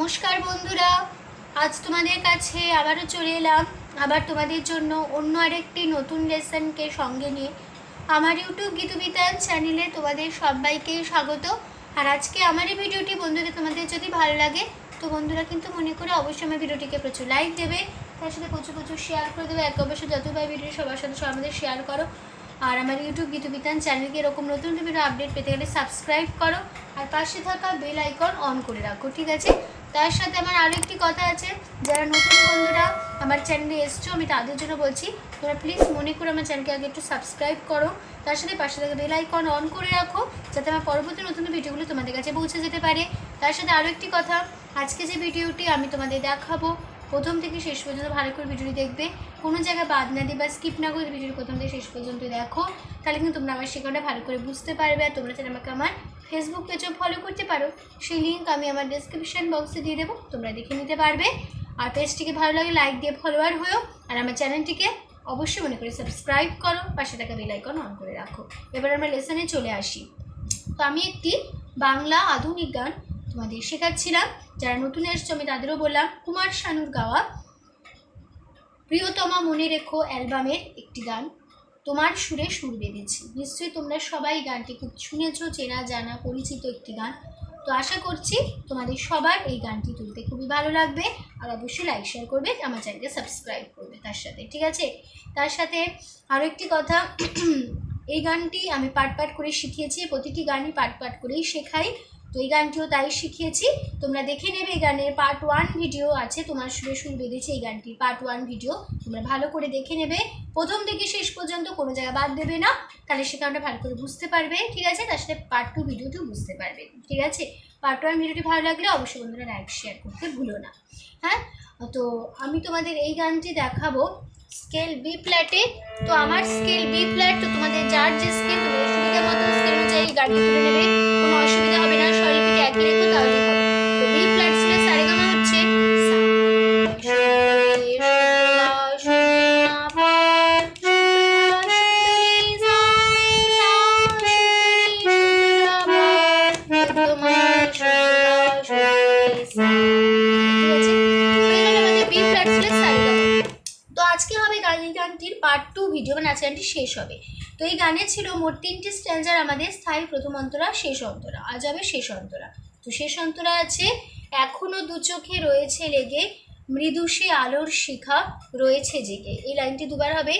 নমস্কার বন্ধুরা, আজ তোমাদের কাছে আবারও চলে এলাম আবার তোমাদের জন্য অন্য আরেকটি নতুন লেসনকে সঙ্গে নিয়ে। আমার ইউটিউব গীতুবিতান চ্যানেলে তোমাদের সবাইকে স্বাগত। আর আজকে আমার এই ভিডিওটি বন্ধুদের তোমাদের যদি ভালো লাগে তো বন্ধুরা কিন্তু মনে করে অবশ্যই আমার ভিডিওটিকে প্রচুর লাইক দেবে, তার সাথে প্রচুর শেয়ার করে দেবে। একে অবশ্যই যতবার ভিডিও সবার সাথে আমাদের শেয়ার করো। আর আমার ইউটিউব গীতুবিতান চ্যানেলকে এরকম নতুন ভিডিও আপডেট পেতে গেলে সাবস্ক্রাইব করো আর পাশে থাকা বেল আইকন অন করে রাখো, ঠিক আছে? তার সাথে আমার আরও একটি কথা আছে, যারা নতুন বন্ধুরা আমার চ্যানেলে এসছো আমি তাদের জন্য বলছি, তোমরা প্লিজ মনে করে আমার চ্যানেলকে আগে একটু সাবস্ক্রাইব করো, তার সাথে পাশে থাকা বেল আইকন অন করে রাখো যাতে আমার পরবর্তী নতুন ভিডিওগুলো তোমাদের কাছে পৌঁছে যেতে পারে। তার সাথে আরও একটি কথা, আজকে যে ভিডিওটি আমি তোমাদের দেখাবো প্রথম থেকে শেষ পর্যন্ত ভালো করে ভিডিওটি দেখবে, কোনো জায়গায় বাদ না দিয়ে বা স্কিপ না করে ভিডিওটি প্রথম থেকে শেষ পর্যন্ত দেখো, তাহলে কিন্তু তোমরা আমার শেখানোটা ভালো করে বুঝতে পারবে। আর তোমরা চাইলে আমাকে আমার ফেসবুক পেজও ফলো করতে পারো, সেই লিঙ্ক আমি আমার ডেসক্রিপশন বক্সে দিয়ে দেবো, তোমরা দেখে নিতে পারবে। আর পেজটিকে ভালো লাগে লাইক দিয়ে ফলোয়ার হয়েও, আর আমার চ্যানেলটিকে অবশ্যই মনে করে সাবস্ক্রাইব করো, পাশে থাকা বেল আইকন অন করে রাখো। এবার আমরা লেসনে চলে আসি। তো আমি একটি বাংলা আধুনিক গান তোমাদের শেখাচ্ছিলাম, যারা নতুন এসছো আমি তাদেরও বললাম কুমার শানুর গাওয়া প্রিয়তমা মনে রেখো অ্যালবামের একটি গান, তোমার সুরে সুর বেঁধেছি। নিশ্চয়ই তোমরা সবাই গানটি খুব শুনেছো, চেনা জানা পরিচিত একটি গান। তো আশা করছি তোমাদের সবার এই গানটি তুলতে খুবই ভালো লাগবে। আর অবশ্যই লাইক শেয়ার করবে, আমার চ্যানেলকে সাবস্ক্রাইব করবে তার সাথে, ঠিক আছে? তার সাথে আরও একটি কথা, এই গানটি আমি পাট করে শিখিয়েছি, প্রতিটি গানই পাট করেই শেখাই। তো এই গানটিও তাই শিখিয়েছি, তোমরা দেখে নেবে। এই গানের পার্ট 1 ভিডিও আছে, তোমার সুরে সুর বেঁধেছে, এই গানটির পার্ট 1 ভিডিও তোমরা ভালো করে দেখে নেবে, প্রথম থেকে শেষ পর্যন্ত কোনো জায়গা বাদ দেবে না, তাহলে সেখানটা ভালো করে বুঝতে পারবে, ঠিক আছে? তার সাথে পার্ট 2 ভিডিওটিও বুঝতে পারবে, ঠিক আছে? পার্ট 1 ভিডিওটি ভালো লাগলে অবশ্যই বন্ধুরা লাইক শেয়ার করতে ভুলো না। হ্যাঁ, তো আমি তোমাদের এই গানটি দেখাবো স্কেল বি ফ্ল্যাটে। তো আমার স্কেল বি ফ্ল্যাট, তো তোমাদের যার যে স্কেল তোমাদের সুবিধা মতো স্কেল অনুযায়ী গানটি তুলে নেবে, কোনো অসুবিধা হবে না, স্বরলিপিটি একই রেখো তাহলে হবে। তো বি ফ্ল্যাট স্কেলে সারেগামা হচ্ছে পার্ট 2 ভিডিও, মানে আজকে গানটি শেষ হবে। তো এই গানে ছিল মোট 3টি স্ট্যান্জার, আমাদের স্থায়ী প্রথম অন্তরা, শেষ অন্তরা, আজ হবে শেষ অন্তরা। তো শেষ অন্তরা আছে এখনো দু চোখে রয়েছে লেগে মৃদু সে আলোর শিখা রয়েছে জেগে। এই লাইনটি দুবার হবে,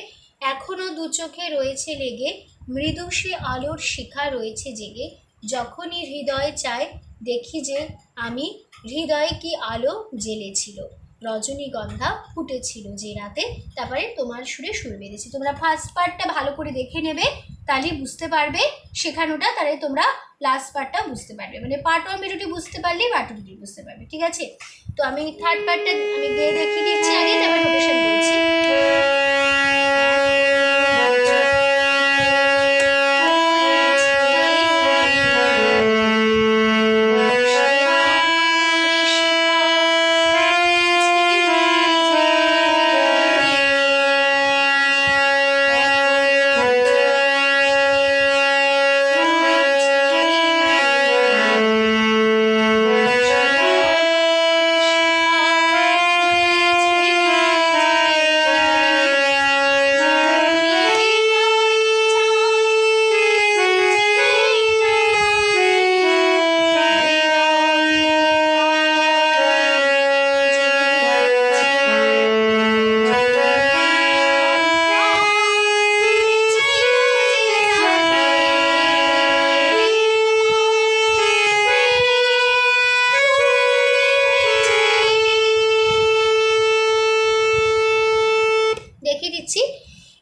এখনো দু চোখে রয়েছে লেগে মৃদু সে আলোর শিখা রয়েছে জেগে, যখনই হৃদয় চায় দেখি যে আমি হৃদয়ে কি আলো জ্বেলেছিল, রজনীগন্ধা ফুটেছিল যে রাতে, তারপরে তোমার সুরে সুর বেঁধেছি। তোমরা ফার্স্ট পার্টটা ভালো করে দেখে নেবে, তাহলে বুঝতে পারবে শেখানোটা, তাহলে তোমরা লাস্ট পার্টটা বুঝতে পারবে, মানে পার্ট 1 ভিডিওটি বুঝতে পারলে পার্ট 2 ভিডিও বুঝতে পারবে, ঠিক আছে? তো আমি থার্ড পার্টটা আমি গিয়ে দেখিয়ে দিচ্ছি আগে, তারপর নোটেশন বলছি।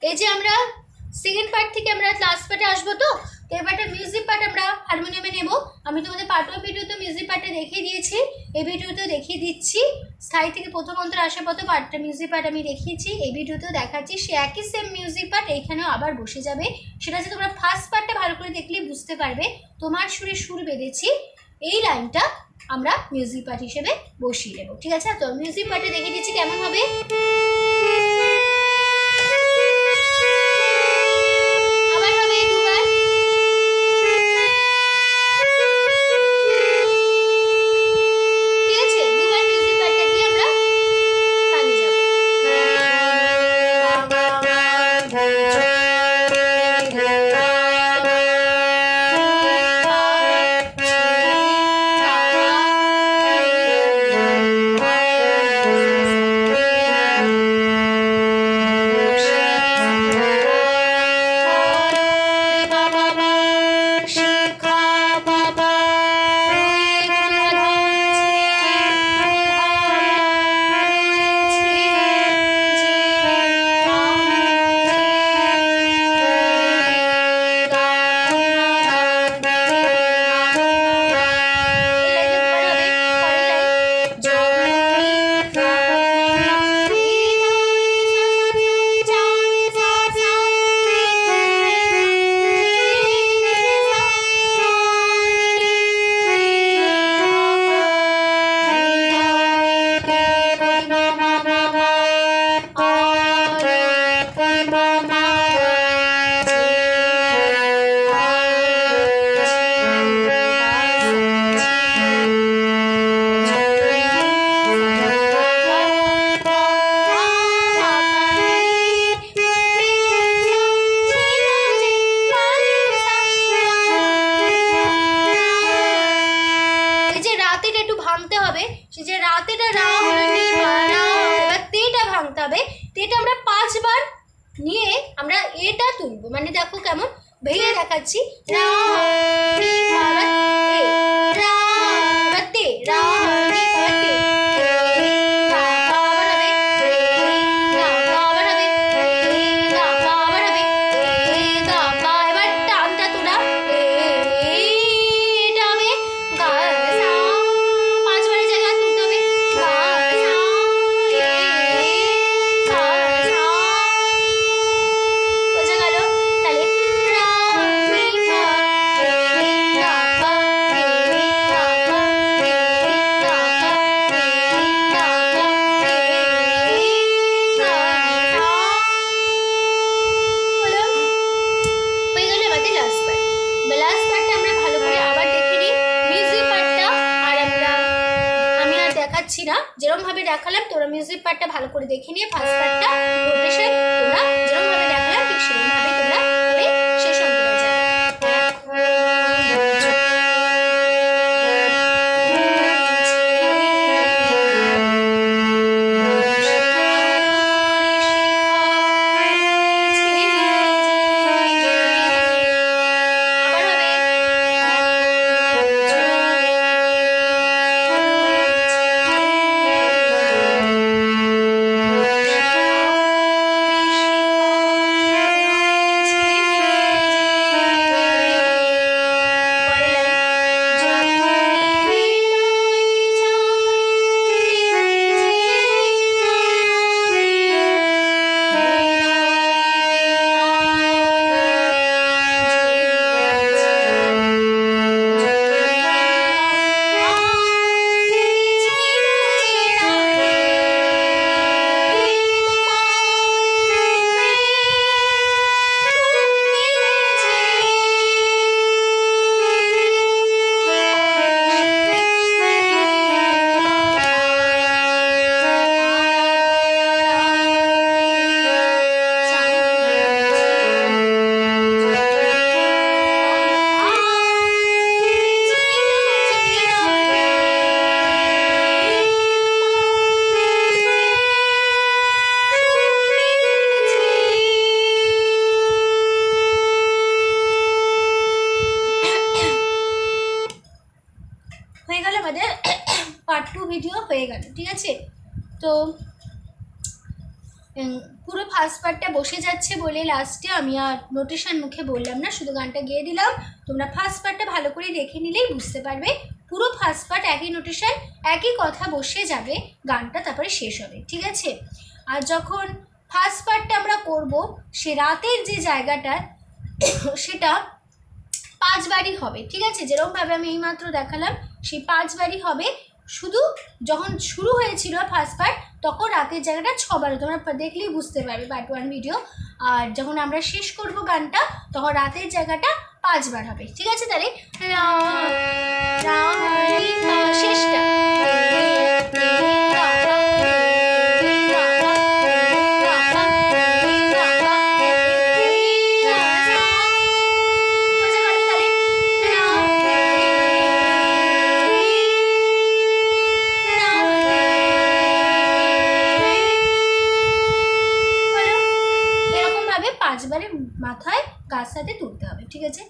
এই যে আমরা সেকেন্ড পার্ট থেকে আমরা লাস্ট পার্টে আসবো, তো এবারটা মিউজিক পার্ট আমরা হারমোনিয়ামে নেব। আমি তোমাদের পার্ট 1 ভিডিওতে মিউজিক পার্টে দেখিয়ে দিয়েছি, এই ভিডিওতেও দেখিয়ে দিচ্ছি। স্থায়ী থেকে প্রথম অন্তর আসার পথে পার্টটা মিউজিক পার্ট আমি দেখিয়েছি, এই ভিডিওতেও দেখাচ্ছি, সে একই সেম মিউজিক পার্ট এইখানেও আবার বসে যাবে। সেটা হচ্ছে তোমরা ফার্স্ট পার্টটা ভালো করে দেখলেই বুঝতে পারবে, তোমার সুরে সুর বেঁধেছি এই লাইনটা আমরা মিউজিক পার্ট হিসেবে বসিয়ে দেবো, ঠিক আছে? তো মিউজিক পার্টে দেখিয়ে দিচ্ছি কেমন হবে। দুবার হবে সে যে রাতেটা রা হলো নি পা রা, এবার তেটা ভাঙতে হবে। তেটা আমরা 5 বার নিয়ে আমরা এটা তুলবো, মানে দেখো কেমন ভেঙে দেখাচ্ছি। রা নি পা এ রা, এবার তে রা নি পা তে, গা পা আবার হবে গা পা আবার হবে গা পা আবার হবে গা পা, এবার টানটা তোলা এটা হবে গা সা, 5 বারের জায়গায় তুলতে হবে গা সা গা সা, বোঝা গেল? তাহলে রা নি পা গা পা গা পা গা পা গা পা গা সা, হলো? হয়ে গেল আমাদের লাস্ট পার্ট। লাস্ট পার্টটা আমরা ভালো করে আবার দেখে নিই মিউজিক পার্টটা। আর আমি আর দেখাচ্ছি না, যেরকমভাবে দেখালাম তোমরা মিউজিক পার্টটা ভালো করে দেখে নিয়ে ফার্স্ট পার্টটা রোটেশন তোমরা যেরকমভাবে দেখালাম ঠিক সেরকমভাবে তোমরা করে শেষ অন্তরে হয়ে গেল আমাদের পার্ট 2 ভিডিও হয়ে গেল, ঠিক আছে? তো পুরো ফার্স্ট পার্টটা বসে যাচ্ছে বলে লাস্টে আমি আর নোটেশন মুখে বললাম না, শুধু গানটা গেয়ে দিলাম। তোমরা ফার্স্ট পার্টটা ভালো করে দেখে নিলেই বুঝতে পারবে পুরো ফার্স্ট পার্ট একই নোটেশন একই কথা বসে যাবে, গানটা তারপরে শেষ হবে, ঠিক আছে? আর যখন ফার্স্ট পার্টটা আমরা করব সে রাতের যে জায়গাটা সেটা 5 বারই হবে, ঠিক আছে? যেরকমভাবে আমি এইমাত্র দেখালাম সেই 5 বারই হবে। শুধু যখন শুরু হয়েছিল ফার্স্ট পার্ট তখন রাতের জায়গাটা 6 বার, তোমরা দেখলেই বুঝতে পারবে পার্ট 1 ভিডিও। আর যখন আমরা শেষ করব গানটা তখন রাতের জায়গাটা 5 বার হবে, ঠিক আছে? তাহলে শেষটা মাথায় গাছ সাথে তুলতে হবে, ঠিক আছে?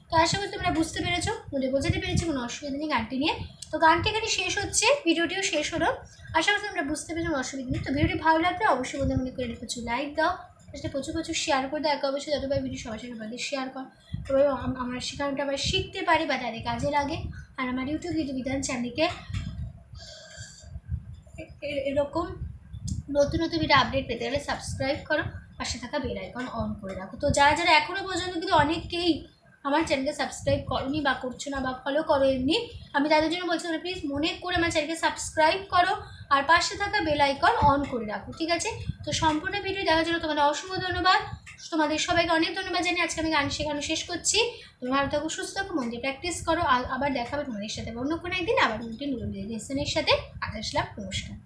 তো আশা করি তোমরা বুঝতে পেরেছো, বোঝাতে পেরেছি, কোনো অসুবিধা নেই গানটি নিয়ে। তো গানটি এখানে শেষ হচ্ছে, ভিডিওটিও শেষ হলো। আশা করি তোমরা বুঝতে পেরেছো, কোনো অসুবিধা নেই। তো ভিডিওটি ভালো লাগলে অবশ্যই বন্ধু মনে করে প্রচুর লাইক দাও, সেটা প্রচুর শেয়ার করে দাও। একে অবশ্যই যতবার ভিডিও সবার সাথে বাড়ি শেয়ার কর, তবে আমার শেখানোটা আবার শিখতে পারি বা তাদের কাজে লাগে। আর আমার ইউটিউব বিধান চ্যানেলকে এরকম নতুন নতুন ভিডিও আপডেট পেতে গেলে সাবস্ক্রাইব করো, পাশে থাকা বেল আইকন অন করে রাখো। তো যারা যারা এখনও পর্যন্ত কিন্তু অনেকেই আমার চ্যানেলকে সাবস্ক্রাইব করোনি বা করছো না বা ফলো করো এমনি, আমি তাদের জন্য বলছি তোমরা প্লিজ মনে করে আমার চ্যানেলকে সাবস্ক্রাইব করো আর পাশে থাকা বেল আইকন অন করে রাখো, ঠিক আছে? তো সম্পূর্ণ ভিডিও দেখার জন্য তোমাদের অসংখ্য ধন্যবাদ। তোমাদের সবাইকে অনেক ধন্যবাদ জানিয়ে আজকে আমি গান শেখানো শেষ করছি। তোমরা ভালো থাকো, সুস্থ থাকো, মন দিয়ে প্র্যাকটিস করো। আবার দেখাবে তোমাদের সাথে অন্য কোনো একদিন আবার নতুন লেসনের সাথে। আজ আসলাম, নমস্কার।